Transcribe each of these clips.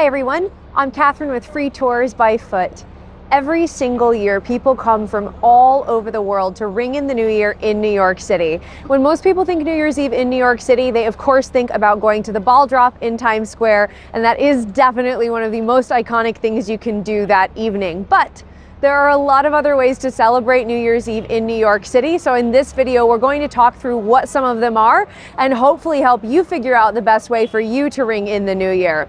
Hi everyone, I'm Catherine with Free Tours by Foot. Every single year, people come from all over the world to ring in the new year in New York City. When most people think New Year's Eve in New York City, they of course think about going to the ball drop in Times Square, and that is definitely one of the most iconic things you can do that evening. But there are a lot of other ways to celebrate New Year's Eve in New York City. So in this video, we're going to talk through what some of them are and hopefully help you figure out the best way for you to ring in the new year.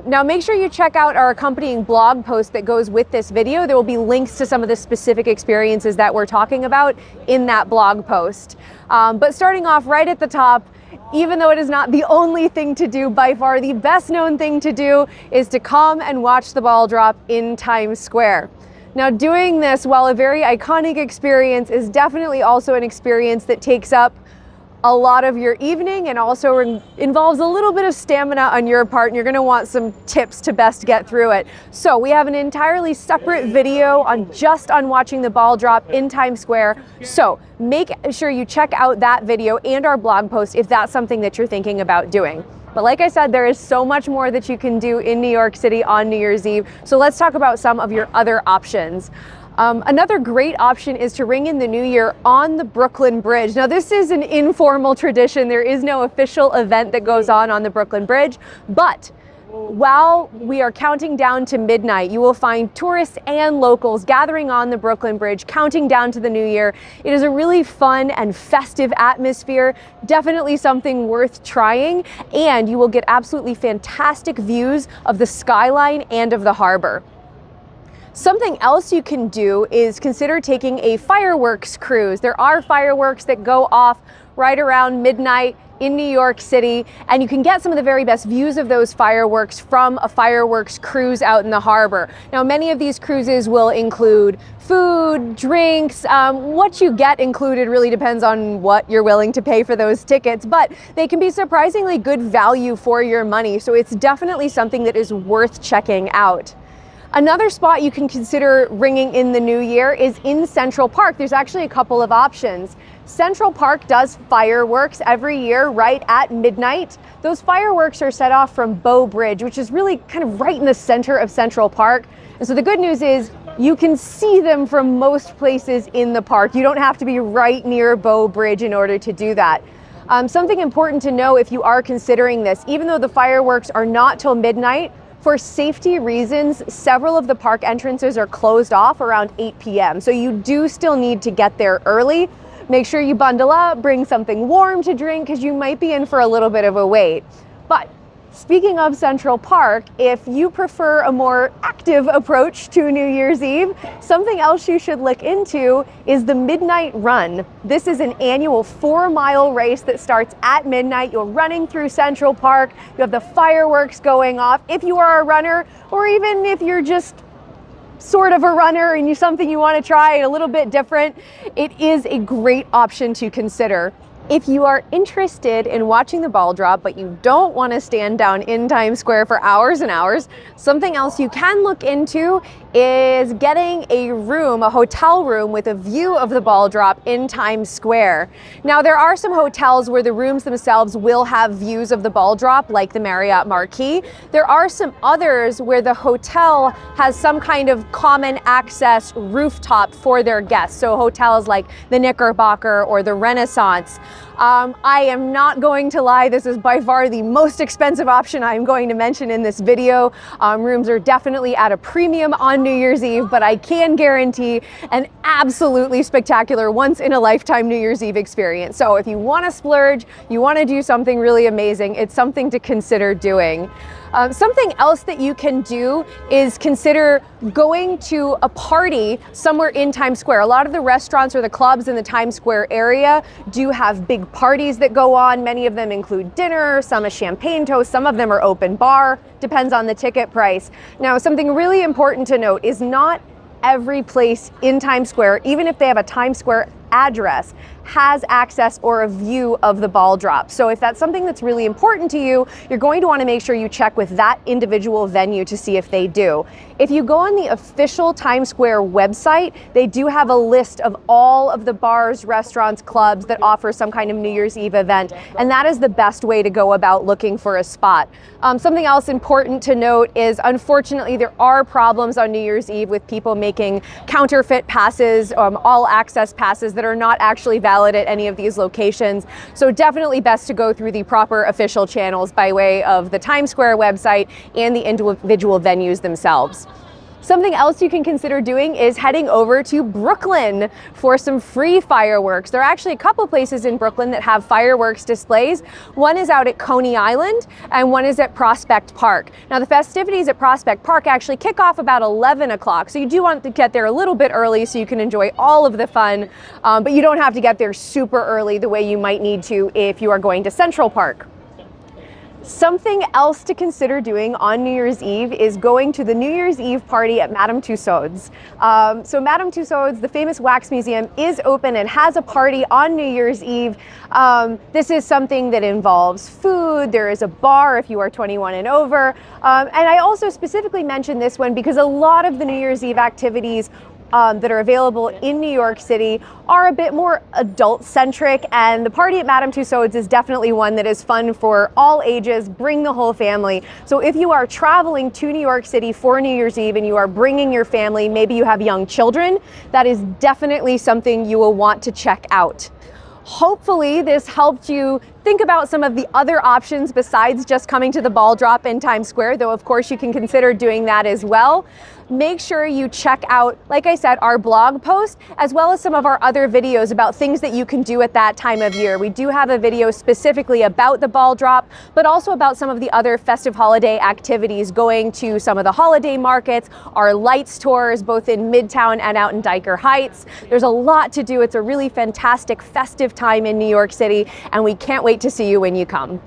Now make sure you check out our accompanying blog post that goes with this video. There will be links to some of the specific experiences that we're talking about in that blog post. But starting off right at the top, even though it is not the only thing to do, by far the best known thing to do is to come and watch the ball drop in Times Square. Now doing this, while a very iconic experience, is definitely also an experience that takes up a lot of your evening and also involves a little bit of stamina on your part, and you're going to want some tips to best get through it. So we have an entirely separate video on watching the ball drop in Times Square. So make sure you check out that video and our blog post if that's something that you're thinking about doing. But like I said, there is so much more that you can do in New York City on New Year's Eve. So let's talk about some of your other options. Another great option is to ring in the new year on the Brooklyn Bridge. Now this is an informal tradition. There is no official event that goes on the Brooklyn Bridge, but while we are counting down to midnight, you will find tourists and locals gathering on the Brooklyn Bridge, counting down to the new year. It is a really fun and festive atmosphere, definitely something worth trying, and you will get absolutely fantastic views of the skyline and of the harbor. Something else you can do is consider taking a fireworks cruise. There are fireworks that go off right around midnight in New York City, and you can get some of the very best views of those fireworks from a fireworks cruise out in the harbor. Now, many of these cruises will include food, drinks. What you get included really depends on what you're willing to pay for those tickets, but they can be surprisingly good value for your money, so it's definitely something that is worth checking out. Another spot you can consider ringing in the new year is in Central Park. There's actually a couple of options. Central Park does fireworks every year right at midnight. Those fireworks are set off from Bow Bridge, which is really kind of right in the center of Central Park. And so the good news is you can see them from most places in the park. You don't have to be right near Bow Bridge in order to do that. Something important to know if you are considering this, even though the fireworks are not till midnight, for safety reasons, several of the park entrances are closed off around 8 p.m. So you do still need to get there early. Make sure you bundle up, bring something warm to drink, because you might be in for a little bit of a wait. But speaking of Central Park, if you prefer a more active approach to New Year's Eve, something else you should look into is the Midnight Run. This is an annual 4-mile race that starts at midnight. You're running through Central Park. You have the fireworks going off. If you are a runner, or even if you're just sort of a runner and something you want to try a little bit different, it is a great option to consider. If you are interested in watching the ball drop, but you don't want to stand down in Times Square for hours and hours, something else you can look into is getting a hotel room with a view of the ball drop in Times Square. Now, there are some hotels where the rooms themselves will have views of the ball drop, like the Marriott Marquis. There are some others where the hotel has some kind of common access rooftop for their guests. So hotels like the Knickerbocker or the Renaissance. I am not going to lie, this is by far the most expensive option I'm going to mention in this video. Rooms are definitely at a premium on New Year's Eve, but I can guarantee an absolutely spectacular once-in-a-lifetime New Year's Eve experience. So if you want to splurge, you want to do something really amazing, it's something to consider doing. Something else that you can do is consider going to a party somewhere in Times Square. A lot of the restaurants or the clubs in the Times Square area do have big parties that go on. Many of them include dinner, some a champagne toast, some of them are open bar, depends on the ticket price. Now, something really important to note is not every place in Times Square, even if they have a Times Square address, has access or a view of the ball drop. So if that's something that's really important to you, you're going to want to make sure you check with that individual venue to see if they do. If you go on the official Times Square website, they do have a list of all of the bars, restaurants, clubs that offer some kind of New Year's Eve event, and that is the best way to go about looking for a spot. Something else important to note is, unfortunately, there are problems on New Year's Eve with people making counterfeit passes, all access passes that are not actually valid at any of these locations. So definitely best to go through the proper official channels by way of the Times Square website and the individual venues themselves. Something else you can consider doing is heading over to Brooklyn for some free fireworks. There are actually a couple places in Brooklyn that have fireworks displays. One is out at Coney Island and one is at Prospect Park. Now the festivities at Prospect Park actually kick off about 11 o'clock, so you do want to get there a little bit early so you can enjoy all of the fun, but you don't have to get there super early the way you might need to if you are going to Central Park. Something else to consider doing on New Year's Eve is going to the New Year's Eve party at Madame Tussauds. So Madame Tussauds, the famous wax museum, is open and has a party on New Year's Eve. This is something that involves food. There is a bar if you are 21 and over. And I also specifically mentioned this one because a lot of the New Year's Eve activities that are available in New York City are a bit more adult-centric, and the party at Madame Tussauds is definitely one that is fun for all ages. Bring the whole family. So if you are traveling to New York City for New Year's Eve and you are bringing your family, maybe you have young children, that is definitely something you will want to check out. Hopefully this helped you think about some of the other options besides just coming to the ball drop in Times Square, though of course you can consider doing that as well. Make sure you check out, like I said, our blog post, as well as some of our other videos about things that you can do at that time of year. We do have a video specifically about the ball drop, but also about some of the other festive holiday activities, going to some of the holiday markets, our lights tours, both in Midtown and out in Diker Heights. There's a lot to do. It's a really fantastic festive time in New York City, and we can't wait to see you when you come.